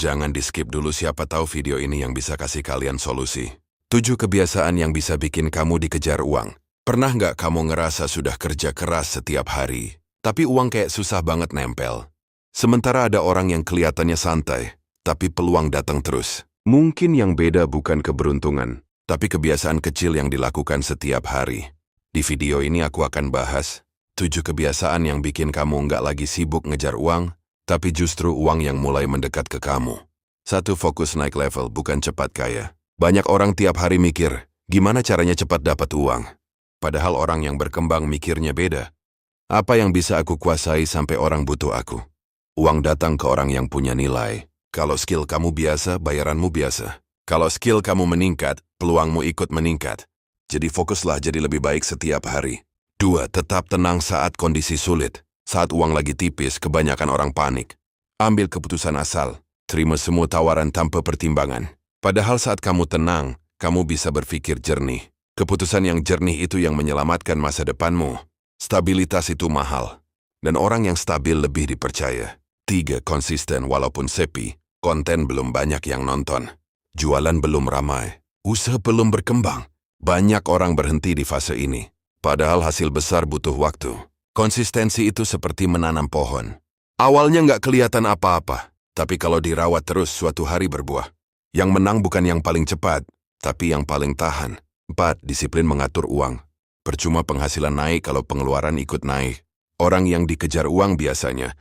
Jangan di-skip dulu, siapa tahu video ini yang bisa kasih kalian solusi. 7 kebiasaan yang bisa bikin kamu dikejar uang. Pernah nggak kamu ngerasa sudah kerja keras setiap hari, tapi uang kayak susah banget nempel? Sementara ada orang yang kelihatannya santai, tapi peluang datang terus. Mungkin yang beda bukan keberuntungan, tapi kebiasaan kecil yang dilakukan setiap hari. Di video ini aku akan bahas 7 kebiasaan yang bikin kamu nggak lagi sibuk ngejar uang, tapi justru uang yang mulai mendekat ke kamu. 1. Fokus naik level, bukan cepat kaya. Banyak orang tiap hari mikir, gimana caranya cepat dapat uang? Padahal orang yang berkembang mikirnya beda. Apa yang bisa aku kuasai sampai orang butuh aku? Uang datang ke orang yang punya nilai. Kalau skill kamu biasa, bayaranmu biasa. Kalau skill kamu meningkat, peluangmu ikut meningkat. Jadi fokuslah jadi lebih baik setiap hari. 2. Tetap tenang saat kondisi sulit. Saat uang lagi tipis, kebanyakan orang panik. Ambil keputusan asal. Terima semua tawaran tanpa pertimbangan. Padahal saat kamu tenang, kamu bisa berpikir jernih. Keputusan yang jernih itu yang menyelamatkan masa depanmu. Stabilitas itu mahal. Dan orang yang stabil lebih dipercaya. 3. Konsisten walaupun sepi. Konten belum banyak yang nonton. Jualan belum ramai. Usaha belum berkembang. Banyak orang berhenti di fase ini. Padahal hasil besar butuh waktu. Konsistensi itu seperti menanam pohon. Awalnya nggak kelihatan apa-apa, tapi kalau dirawat terus suatu hari berbuah. Yang menang bukan yang paling cepat, tapi yang paling tahan. 4. Disiplin mengatur uang. Percuma penghasilan naik kalau pengeluaran ikut naik. Orang yang dikejar uang biasanya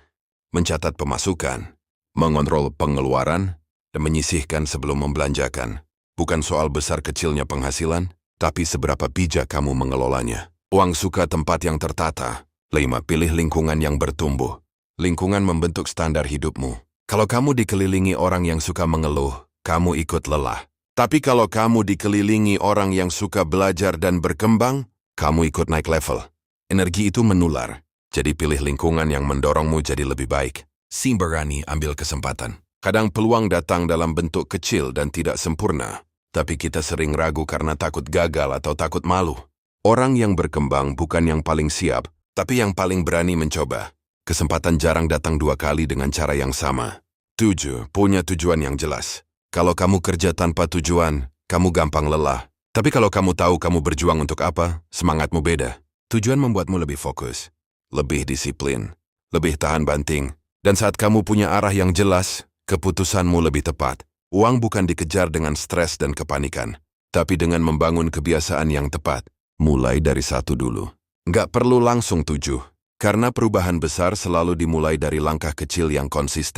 mencatat pemasukan, mengontrol pengeluaran, dan menyisihkan sebelum membelanjakan. Bukan soal besar kecilnya penghasilan, tapi seberapa bijak kamu mengelolanya. Uang suka tempat yang tertata. 5. Pilih lingkungan yang bertumbuh. Lingkungan membentuk standar hidupmu. Kalau kamu dikelilingi orang yang suka mengeluh, kamu ikut lelah. Tapi kalau kamu dikelilingi orang yang suka belajar dan berkembang, kamu ikut naik level. Energi itu menular. Jadi pilih lingkungan yang mendorongmu jadi lebih baik. Berani ambil kesempatan. Kadang peluang datang dalam bentuk kecil dan tidak sempurna. Tapi kita sering ragu karena takut gagal atau takut malu. Orang yang berkembang bukan yang paling siap, tapi yang paling berani mencoba. Kesempatan jarang datang 2 kali dengan cara yang sama. 7. Punya tujuan yang jelas. Kalau kamu kerja tanpa tujuan, kamu gampang lelah. Tapi kalau kamu tahu kamu berjuang untuk apa, semangatmu beda. Tujuan membuatmu lebih fokus, lebih disiplin, lebih tahan banting. Dan saat kamu punya arah yang jelas, keputusanmu lebih tepat. Uang bukan dikejar dengan stres dan kepanikan, tapi dengan membangun kebiasaan yang tepat. Mulai dari 1 dulu. Nggak perlu langsung 7, karena perubahan besar selalu dimulai dari langkah kecil yang konsisten.